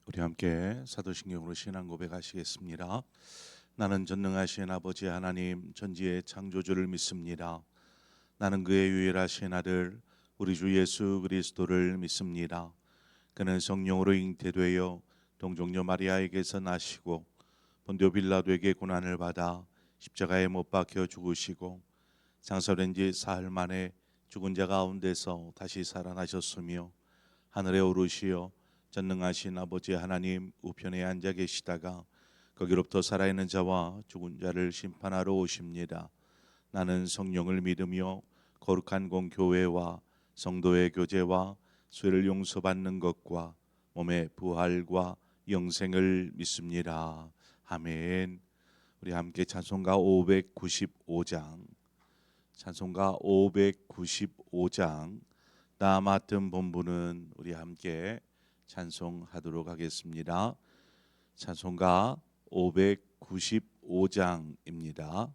우리 함께 사도신경으로 신앙 고백하시겠습니다. 나는 전능하신 아버지 하나님 전지의 창조주를 믿습니다. 나는 그의 유일하신 아들 우리 주 예수 그리스도를 믿습니다. 그는 성령으로 잉태되어 동정녀 마리아에게서 나시고 본디오 빌라도에게 고난을 받아 십자가에 못 박혀 죽으시고 장사된 지 사흘 만에 죽은 자 가운데서 다시 살아나셨으며 하늘에 오르시어 전능하신 아버지 하나님 우편에 앉아 계시다가 거기로부터 살아있는 자와 죽은 자를 심판하러 오십니다. 나는 성령을 믿으며 거룩한 공교회와 성도의 교제와 죄를 용서받는 것과 몸의 부활과 영생을 믿습니다. 아멘. 우리 함께 찬송가 595장 찬송가 595장 나 맡은 본분은 우리 함께 찬송하도록 하겠습니다. 찬송가 595장입니다.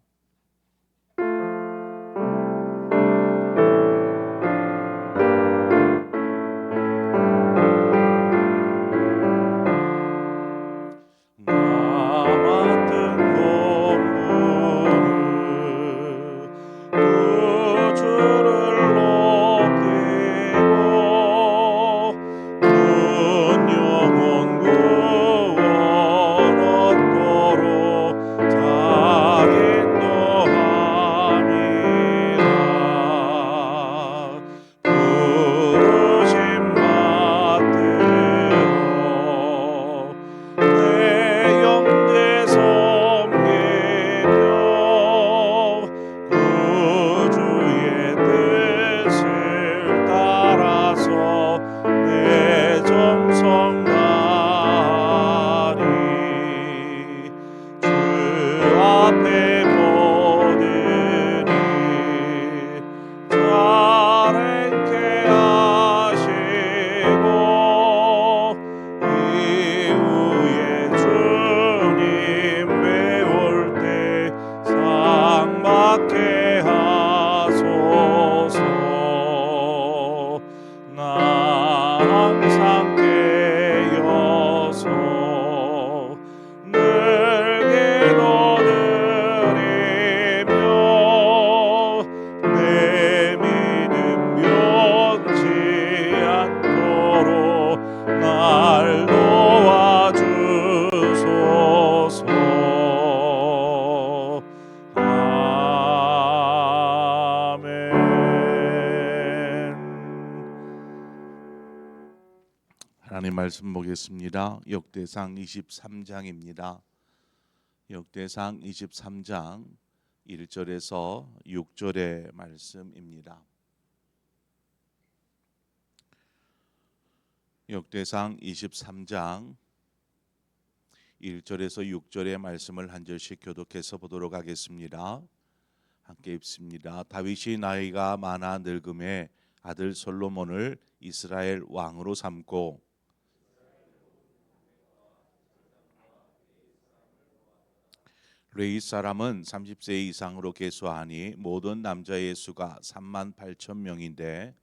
하나님 말씀 보겠습니다. 역대상 23장입니다. 역대상 23장 1절에서 6절의 말씀입니다. 역대상 23장 1절에서 6절의 말씀을 한 절씩 교독해서 보도록 하겠습니다. 함께 읽습니다. 다윗이 나이가 많아 늙음에 아들 솔로몬을 이스라엘 왕으로 삼고 레위 사람은 30세 이상으로 계수하니 모든 남자의 수가 3만 8천 명인데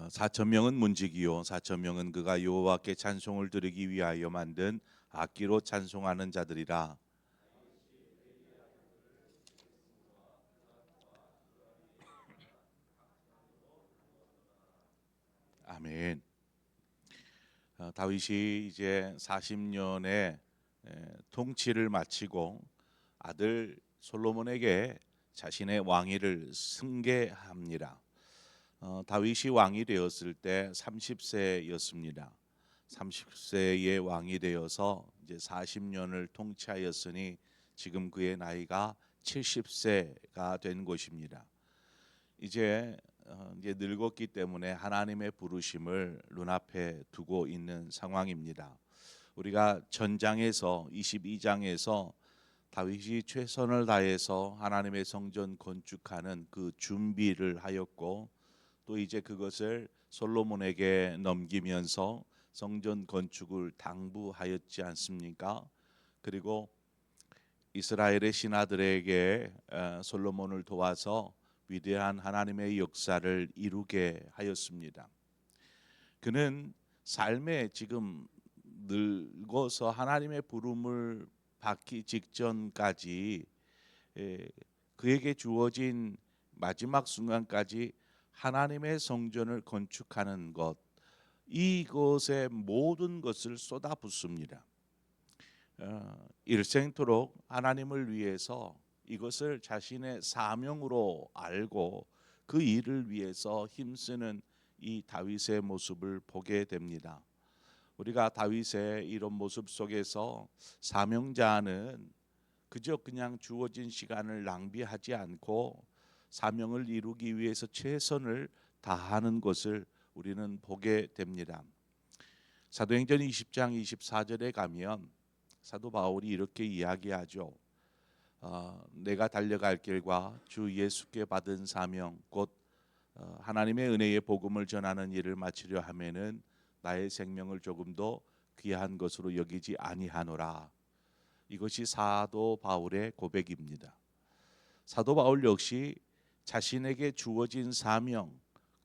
사천 명은 문지기요 4천 명은 그가 여호와께 찬송을 드리기 위하여 만든 악기로 찬송하는 자들이라. 아멘. 다윗이 이제 40년의 통치를 마치고 아들 솔로몬에게 자신의 왕위를 승계합니다. 다윗이 왕이 되었을 때 30세였습니다. 30세의 왕이 되어서 이제 40년을 통치하였으니 지금 그의 나이가 70세가 된 것입니다. 이제 늙었기 때문에 하나님의 부르심을 눈앞에 두고 있는 상황입니다. 우리가 전장에서 22장에서 다윗이 최선을 다해서 하나님의 성전 건축하는 그 준비를 하였고 또 이제 그것을 솔로몬에게 넘기면서 성전 건축을 당부하였지 않습니까? 그리고 이스라엘의 신하들에게 솔로몬을 도와서 위대한 하나님의 역사를 이루게 하였습니다. 그는 삶에 지금 늙어서 하나님의 부름을 받기 직전까지 그에게 주어진 마지막 순간까지 하나님의 성전을 건축하는 것, 이것의 모든 것을 쏟아붓습니다. 일생토록 하나님을 위해서 이것을 자신의 사명으로 알고 그 일을 위해서 힘쓰는 이 다윗의 모습을 보게 됩니다. 우리가 다윗의 이런 모습 속에서 사명자는 그저 그냥 주어진 시간을 낭비하지 않고 사명을 이루기 위해서 최선을 다하는 것을 우리는 보게 됩니다. 사도행전 20장 24절에 가면 사도 바울이 이렇게 이야기하죠. 내가 달려갈 길과 주 예수께 받은 사명 곧 하나님의 은혜의 복음을 전하는 일을 마치려 하면은 나의 생명을 조금도 귀한 것으로 여기지 아니하노라. 이것이 사도 바울의 고백입니다. 사도 바울 역시 자신에게 주어진 사명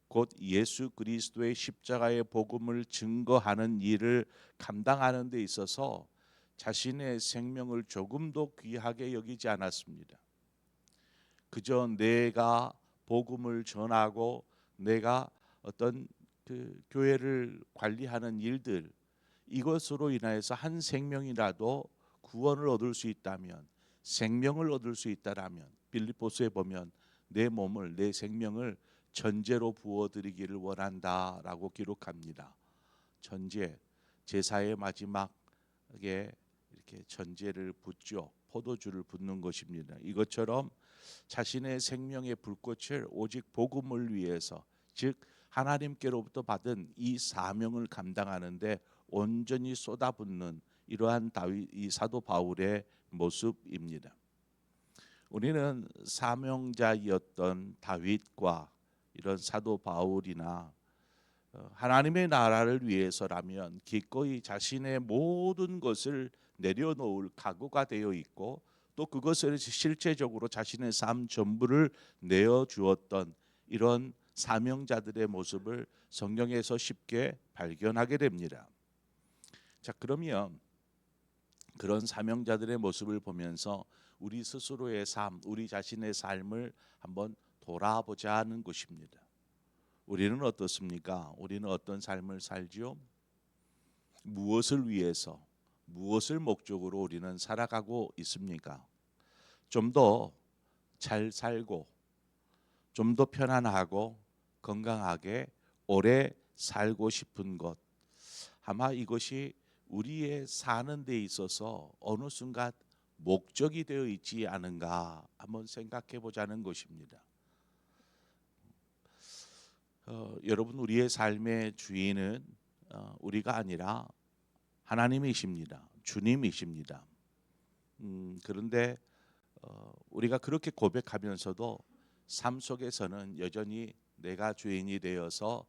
곧 예수 그리스도의 십자가의 복음을 증거하는 일을 감당하는 데 있어서 자신의 생명을 조금도 귀하게 여기지 않았습니다. 그저 내가 복음을 전하고 내가 어떤 그 교회를 관리하는 일들, 이것으로 인하여서 한 생명이라도 구원을 얻을 수 있다면, 생명을 얻을 수 있다라면, 빌립보서에 보면 내 몸을, 내 생명을 전제로 부어드리기를 원한다라고 기록합니다. 전제, 제사의 마지막에 이렇게 전제를 붓죠. 포도주를 붓는 것입니다. 이것처럼 자신의 생명의 불꽃을 오직 복음을 위해서, 즉 하나님께로부터 받은 이 사명을 감당하는데 온전히 쏟아붓는 이러한 이 사도 바울의 모습입니다. 우리는 사명자였던 다윗과 이런 사도 바울이나 하나님의 나라를 위해서라면 기꺼이 자신의 모든 것을 내려놓을 각오가 되어 있고 또 그것을 실제적으로 자신의 삶 전부를 내어주었던 이런 사명자들의 모습을 성경에서 쉽게 발견하게 됩니다. 자, 그러면 그런 사명자들의 모습을 보면서 우리 스스로의 삶, 우리 자신의 삶을 한번 돌아보자 하는 것입니다. 우리는 어떻습니까? 우리는 어떤 삶을 살지요? 무엇을 위해서, 무엇을 목적으로 우리는 살아가고 있습니까? 좀 더 잘 살고, 좀 더 편안하고 건강하게 오래 살고 싶은 것, 아마 이것이 우리의 사는 데 있어서 어느 순간 목적이 되어 있지 않은가 한번 생각해 보자는 것입니다. 여러분, 우리의 삶의 주인은 우리가 아니라 하나님이십니다. 주님이십니다. 그런데 우리가 그렇게 고백하면서도 삶 속에서는 여전히 내가 주인이 되어서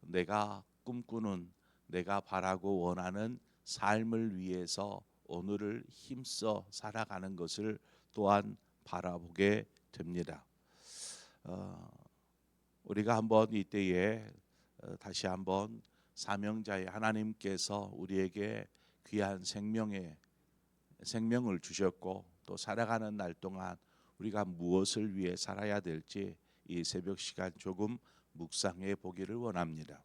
내가 꿈꾸는, 내가 바라고 원하는 삶을 위해서 오늘을 힘써 살아가는 것을 또한 바라보게 됩니다. 우리가 한번 이때에 다시 한번 사명자의 하나님께서 우리에게 귀한 생명을 주셨고 또 살아가는 날 동안 우리가 무엇을 위해 살아야 될지 이 새벽 시간 조금 묵상해 보기를 원합니다.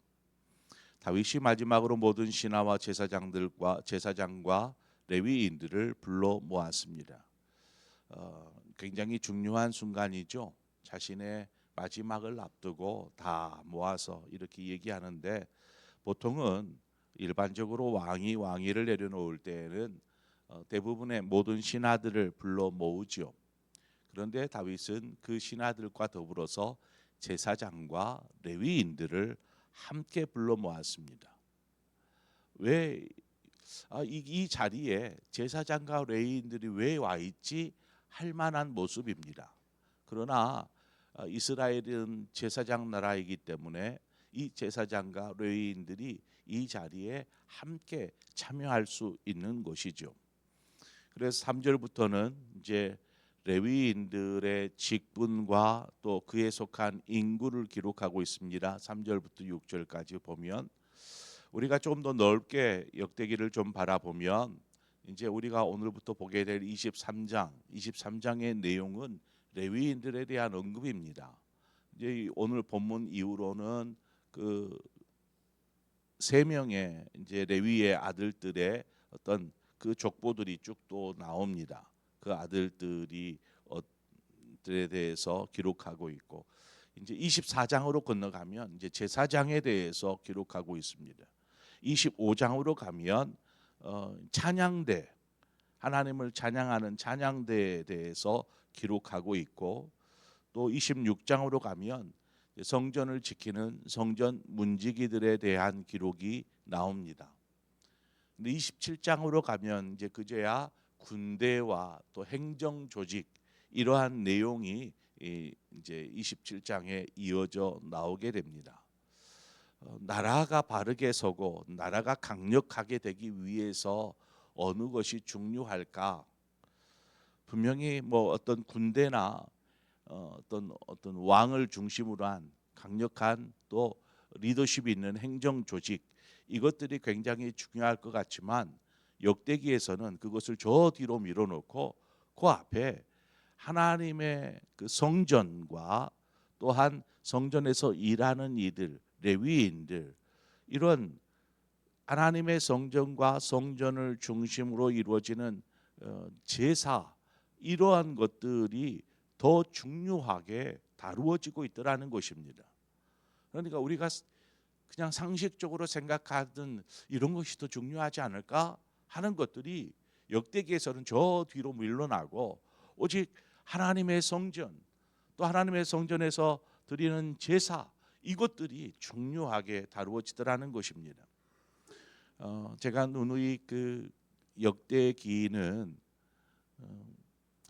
다윗이 마지막으로 모든 신하와 제사장과 레위인들을 불러 모았습니다. 굉장히 중요한 순간이죠. 자신의 마지막을 앞두고 다 모아서 이렇게 얘기하는데 보통은 일반적으로 왕위를 내려놓을 때에는 대부분의 모든 신하들을 불러 모으죠. 그런데 다윗은 그 신하들과 더불어서 제사장과 레위인들을 함께 불러 모았습니다. 왜 이 자리에 제사장과 레위인들이 왜 와 있지 할 만한 모습입니다. 그러나 이스라엘은 제사장 나라이기 때문에 이 제사장과 레위인들이 이 자리에 함께 참여할 수 있는 것이죠. 그래서 3절부터는 이제 레위인들의 직분과 또 그에 속한 인구를 기록하고 있습니다. 3절부터 6절까지 보면 우리가 좀 더 넓게 역대기를 좀 바라보면 이제 우리가 오늘부터 보게 될 23장의 내용은 레위인들에 대한 언급입니다. 이제 오늘 본문 이후로는 그 세 명의 이제 레위의 아들들의 어떤 그 족보들이 쭉 또 나옵니다. 그 아들들이 들에 대해서 기록하고 있고 이제 24장으로 건너가면 이제 제사장에 대해서 기록하고 있습니다. 25장으로 가면 찬양대, 하나님을 찬양하는 찬양대에 대해서 기록하고 있고 또 26장으로 가면 성전을 지키는 성전 문지기들에 대한 기록이 나옵니다. 근데 27장으로 가면 이제 그제야 군대와 또 행정 조직 이러한 내용이 이제 27장에 이어져 나오게 됩니다. 나라가 바르게 서고 나라가 강력하게 되기 위해서 어느 것이 중요할까? 분명히 뭐 어떤 군대나 어떤 왕을 중심으로 한 강력한 또 리더십이 있는 행정 조직 이것들이 굉장히 중요할 것 같지만 역대기에서는 그것을 저 뒤로 밀어놓고 그 앞에 하나님의 그 성전과 또한 성전에서 일하는 이들 레위인들 이런 하나님의 성전과 성전을 중심으로 이루어지는 제사 이러한 것들이 더 중요하게 다루어지고 있더라는 것입니다. 그러니까 우리가 그냥 상식적으로 생각하던 이런 것이 더 중요하지 않을까 하는 것들이 역대기에서는 저 뒤로 밀려나고 오직 하나님의 성전 또 하나님의 성전에서 드리는 제사 이것들이 중요하게 다루어지더라는 것입니다. 제가 누누이 그 역대기는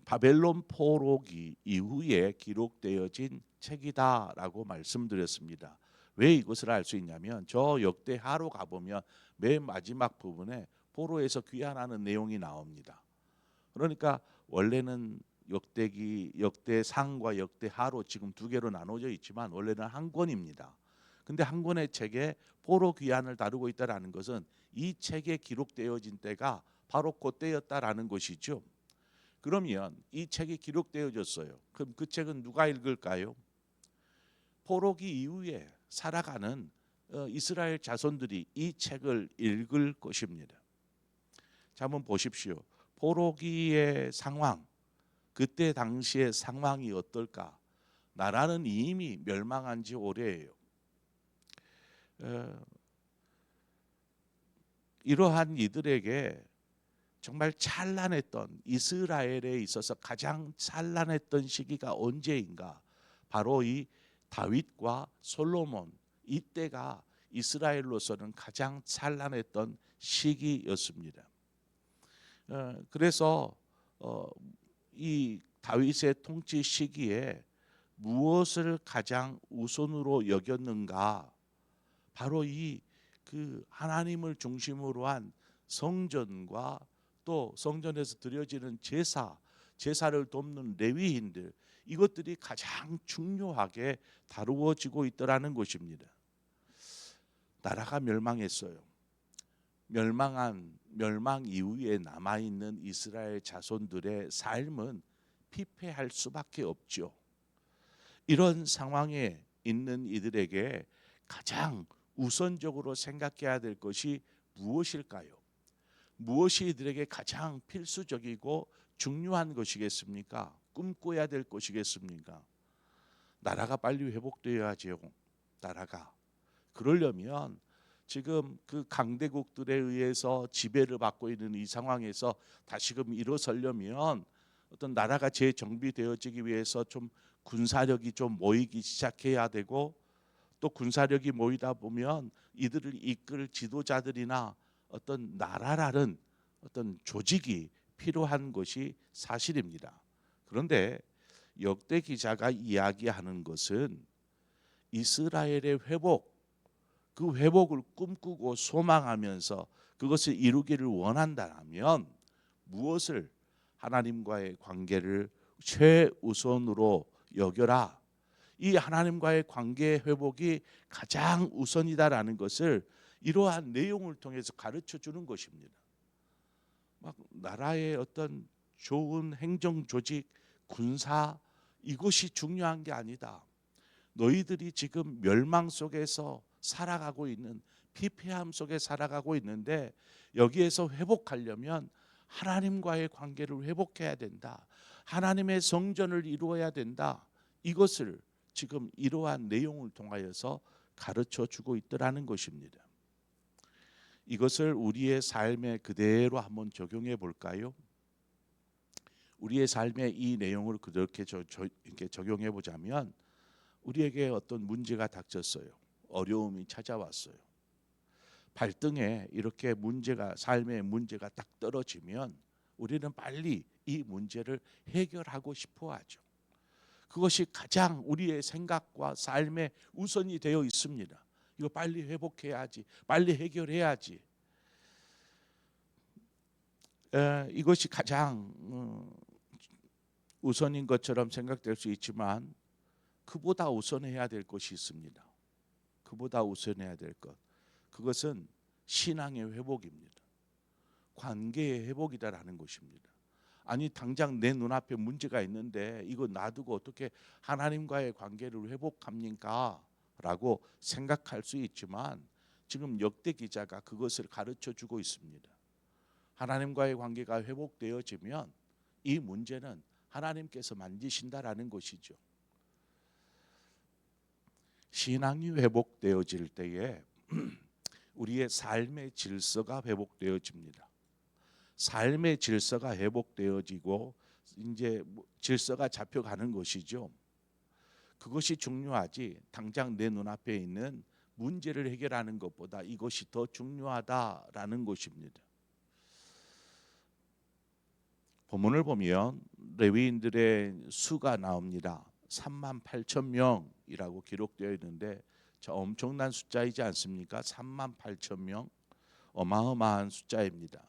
바벨론 포로기 이후에 기록되어진 책이다라고 말씀드렸습니다. 왜 이것을 알 수 있냐면 저 역대하로 가보면 맨 마지막 부분에 포로에서 귀환하는 내용이 나옵니다. 그러니까 원래는 역대기, 역대상과 역대하로 지금 두 개로 나눠져 있지만 원래는 한 권입니다. 근데 한 권의 책에 포로 귀환을 다루고 있다라는 것은 이 책에 기록되어진 때가 바로 그때였다라는 것이죠. 그러면 이 책이 기록되어졌어요. 그럼 그 책은 누가 읽을까요? 포로기 이후에 살아가는 이스라엘 자손들이 이 책을 읽을 것입니다. 자, 한번 보십시오. 포로기의 상황, 그때 당시의 상황이 어떨까? 나라는 이미 멸망한 지 오래예요. 이러한 이들에게 정말 찬란했던 이스라엘에 있어서 가장 찬란했던 시기가 언제인가? 바로 이 다윗과 솔로몬 이때가 이스라엘로서는 가장 찬란했던 시기였습니다. 그래서 이 다윗의 통치 시기에 무엇을 가장 우선으로 여겼는가? 바로 이 그 하나님을 중심으로 한 성전과 또 성전에서 드려지는 제사를 돕는 레위인들 이것들이 가장 중요하게 다루어지고 있더라는 것입니다. 나라가 멸망했어요. 멸망 이후에 남아 있는 이스라엘 자손들의 삶은 피폐할 수밖에 없죠. 이런 상황에 있는 이들에게 가장 우선적으로 생각해야 될 것이 무엇일까요? 무엇이 이들에게 가장 필수적이고 중요한 것이겠습니까? 꿈꿔야 될 것이겠습니까? 나라가 빨리 회복되어야지요. 나라가. 그러려면 지금 그 강대국들에 의해서 지배를 받고 있는 이 상황에서 다시금 일어서려면 어떤 나라가 재정비되어지기 위해서 좀 군사력이 좀 모이기 시작해야 되고 또 군사력이 모이다 보면 이들을 이끌 지도자들이나 어떤 나라라는 어떤 조직이 필요한 것이 사실입니다. 그런데 역대 기자가 이야기하는 것은 이스라엘의 회복, 그 회복을 꿈꾸고 소망하면서 그것을 이루기를 원한다면 무엇을 하나님과의 관계를 최우선으로 여겨라. 이 하나님과의 관계 회복이 가장 우선이다라는 것을 이러한 내용을 통해서 가르쳐 주는 것입니다. 막 나라의 어떤 좋은 행정 조직, 군사 이것이 중요한 게 아니다. 너희들이 지금 멸망 속에서 살아가고 있는 피폐함 속에 살아가고 있는데 여기에서 회복하려면 하나님과의 관계를 회복해야 된다. 하나님의 성전을 이루어야 된다. 이것을 지금 이러한 내용을 통하여서 가르쳐 주고 있더라는 것입니다. 이것을 우리의 삶에 그대로 한번 적용해 볼까요? 우리의 삶에 이 내용을 그렇게 이렇게 적용해 보자면 우리에게 어떤 문제가 닥쳤어요. 어려움이 찾아왔어요. 발등에 이렇게 문제가 삶의 문제가 딱 떨어지면 우리는 빨리 이 문제를 해결하고 싶어 하죠. 그것이 가장 우리의 생각과 삶의 우선이 되어 있습니다. 이거 빨리 회복해야지, 빨리 해결해야지. 이것이 가장 우선인 것처럼 생각될 수 있지만 그보다 우선해야 될 것이 있습니다. 그보다 우선해야 될 것. 그것은 신앙의 회복입니다. 관계의 회복이다라는 것입니다. 아니 당장 내 눈앞에 문제가 있는데 이거 놔두고 어떻게 하나님과의 관계를 회복합니까? 라고 생각할 수 있지만 지금 역대 기자가 그것을 가르쳐 주고 있습니다. 하나님과의 관계가 회복되어지면 이 문제는 하나님께서 만지신다라는 것이죠. 신앙이 회복되어질 때에 우리의 삶의 질서가 회복되어집니다. 삶의 질서가 회복되어지고 이제 질서가 잡혀가는 것이죠. 그것이 중요하지 당장 내 눈앞에 있는 문제를 해결하는 것보다 이것이 더 중요하다라는 것입니다. 본문을 보면 레위인들의 수가 나옵니다. 38,000명이라고 기록되어 있는데 엄청난 숫자이지 않습니까? 38,000명 어마어마한 숫자입니다.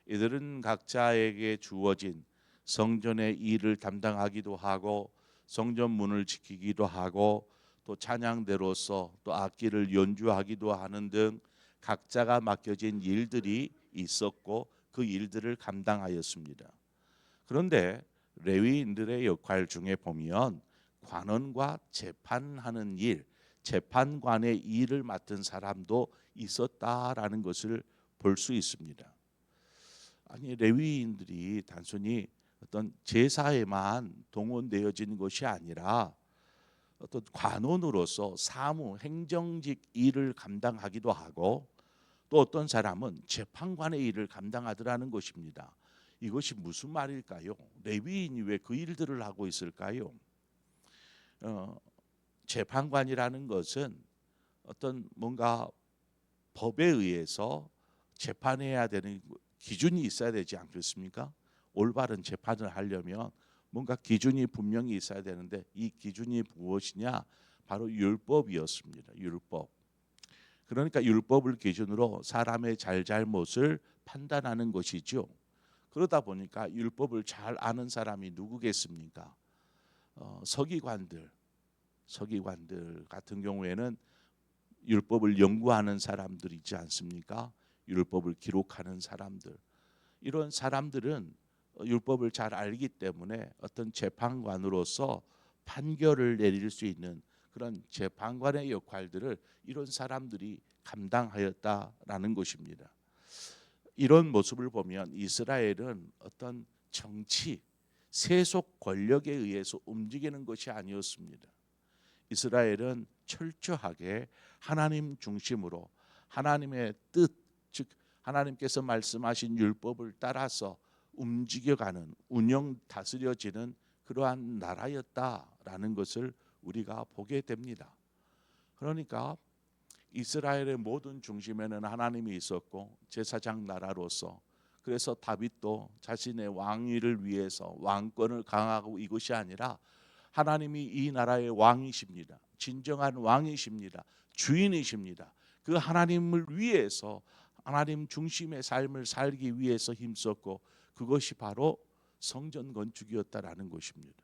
이들은 각자에게 주어진 성전의 일을 담당하기도 하고 성전 문을 지키기도 하고 또 찬양대로서 또 악기를 연주하기도 하는 등 각자가 맡겨진 일들이 있었고 그 일들을 감당하였습니다. 그런데 레위인들의 역할 중에 보면 관원과 재판하는 일, 재판관의 일을 맡은 사람도 있었다라는 것을 볼 수 있습니다. 아니 레위인들이 단순히 어떤 제사에만 동원되어지는 것이 아니라 어떤 관원으로서 사무, 행정직 일을 감당하기도 하고 또 어떤 사람은 재판관의 일을 감당하더라는 것입니다. 이것이 무슨 말일까요? 레위인이 왜 그 일들을 하고 있을까요? 재판관이라는 것은 어떤 뭔가 법에 의해서 재판해야 되는 기준이 있어야 되지 않겠습니까? 올바른 재판을 하려면 뭔가 기준이 분명히 있어야 되는데 이 기준이 무엇이냐? 바로 율법이었습니다. 율법. 그러니까 율법을 기준으로 사람의 잘잘못을 판단하는 것이죠. 그러다 보니까 율법을 잘 아는 사람이 누구겠습니까? 서기관들 같은 경우에는 율법을 연구하는 사람들 있지 않습니까? 율법을 기록하는 사람들. 이런 사람들은 율법을 잘 알기 때문에 어떤 재판관으로서 판결을 내릴 수 있는 그런 재판관의 역할들을 이런 사람들이 감당하였다라는 것입니다. 이런 모습을 보면 이스라엘은 어떤 정치, 세속 권력에 의해서 움직이는 것이 아니었습니다. 이스라엘은 철저하게 하나님 중심으로 하나님의 뜻, 즉 하나님께서 말씀하신 율법을 따라서 움직여가는, 운영 다스려지는 그러한 나라였다라는 것을 우리가 보게 됩니다. 그러니까 이스라엘의 모든 중심에는 하나님이 있었고 제사장 나라로서 그래서 다윗도 자신의 왕위를 위해서 왕권을 강화하고 이것이 아니라 하나님이 이 나라의 왕이십니다. 진정한 왕이십니다. 주인이십니다. 그 하나님을 위해서 하나님 중심의 삶을 살기 위해서 힘썼고 그것이 바로 성전 건축이었다라는 것입니다.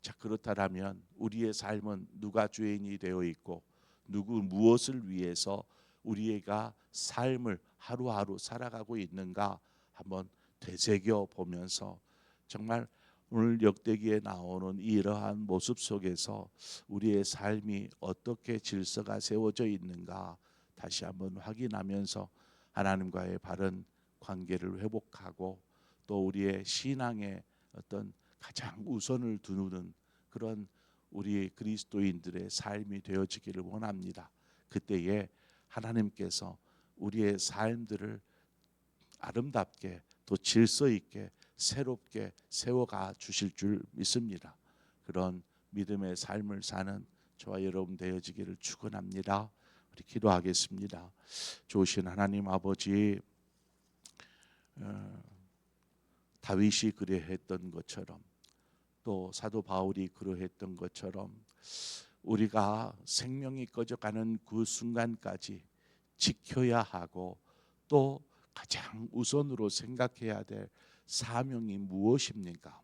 자, 그렇다면 우리의 삶은 누가 주인이 되어 있고 누구 무엇을 위해서 우리가 삶을 하루하루 살아가고 있는가 한번 되새겨 보면서 정말 오늘 역대기에 나오는 이러한 모습 속에서 우리의 삶이 어떻게 질서가 세워져 있는가 다시 한번 확인하면서 하나님과의 바른 관계를 회복하고 또 우리의 신앙의 어떤 가장 우선을 두는 그런 우리 그리스도인들의 삶이 되어지기를 원합니다. 그때에 하나님께서 우리의 삶들을 아름답게 또 질서 있게 새롭게 세워가 주실 줄 믿습니다. 그런 믿음의 삶을 사는 저와 여러분 되어지기를 축원합니다. 우리 기도하겠습니다. 좋으신 하나님 아버지, 다윗이 그리했던 것처럼 또 사도 바울이 그러했던 것처럼 우리가 생명이 꺼져가는 그 순간까지 지켜야 하고 또 가장 우선으로 생각해야 될 사명이 무엇입니까?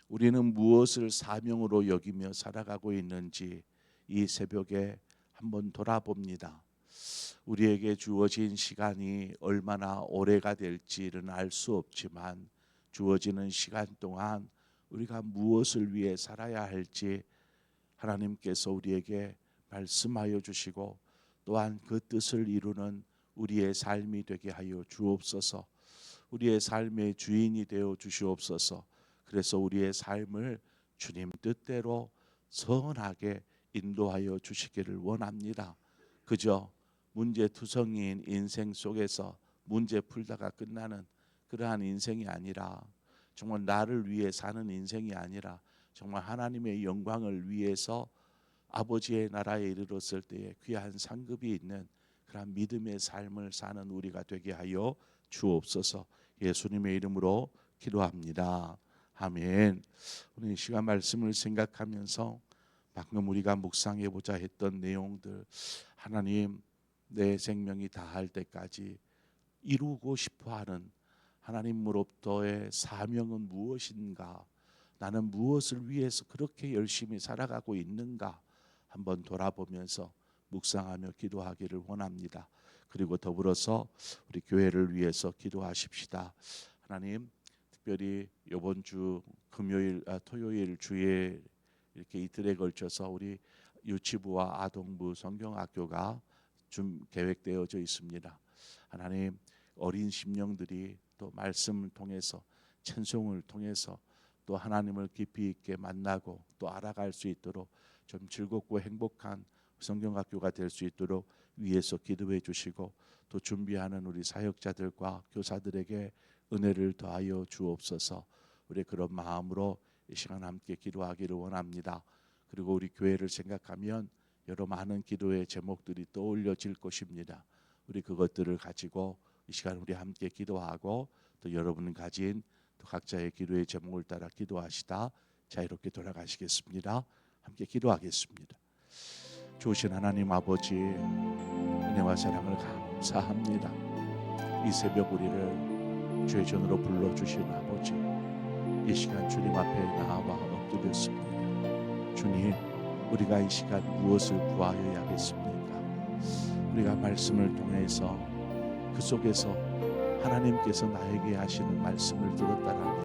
우리는 무엇을 사명으로 여기며 살아가고 있는지 이 새벽에 한번 돌아봅니다. 우리에게 주어진 시간이 얼마나 오래가 될지는 알 수 없지만 주어지는 시간 동안 우리가 무엇을 위해 살아야 할지 하나님께서 우리에게 말씀하여 주시고 또한 그 뜻을 이루는 우리의 삶이 되게 하여 주옵소서. 우리의 삶의 주인이 되어 주시옵소서. 그래서 우리의 삶을 주님 뜻대로 선하게 인도하여 주시기를 원합니다. 그저 문제투성이인 인생 속에서 문제 풀다가 끝나는 그러한 인생이 아니라 정말 나를 위해 사는 인생이 아니라 정말 하나님의 영광을 위해서 아버지의 나라에 이르렀을 때에 귀한 상급이 있는 그런 믿음의 삶을 사는 우리가 되게 하여 주옵소서. 예수님의 이름으로 기도합니다. 아멘. 오늘 이 시간 말씀을 생각하면서 방금 우리가 묵상해보자 했던 내용들, 하나님 내 생명이 다할 때까지 이루고 싶어하는 하나님으로부터의 사명은 무엇인가? 나는 무엇을 위해서 그렇게 열심히 살아가고 있는가? 한번 돌아보면서 묵상하며 기도하기를 원합니다. 그리고 더불어서 우리 교회를 위해서 기도하십시다. 하나님, 특별히 이번 주 토요일 주에 이렇게 이틀에 걸쳐서 우리 유치부와 아동부 성경학교가 좀 계획되어져 있습니다. 하나님, 어린 심령들이 또 말씀을 통해서 찬송을 통해서 또 하나님을 깊이 있게 만나고 또 알아갈 수 있도록 좀 즐겁고 행복한 성경학교가 될 수 있도록 위에서 기도해 주시고 또 준비하는 우리 사역자들과 교사들에게 은혜를 더하여 주옵소서. 우리 그런 마음으로 이 시간 함께 기도하기를 원합니다. 그리고 우리 교회를 생각하면 여러 많은 기도의 제목들이 떠올려질 것입니다. 우리 그것들을 가지고 이 시간 우리 함께 기도하고 또 여러분 가진 또 각자의 기도의 제목을 따라 기도하시다 자유롭게 돌아가시겠습니다. 함께 기도하겠습니다. 좋으신 하나님 아버지, 은혜와 사랑을 감사합니다. 이 새벽 우리를 주의 전으로 불러주신 아버지, 이 시간 주님 앞에 나와 엎드렸습니다. 주님, 우리가 이 시간 무엇을 구하여야겠습니까? 우리가 말씀을 통해서 그 속에서 하나님께서 나에게 하시는 말씀을 들었다라는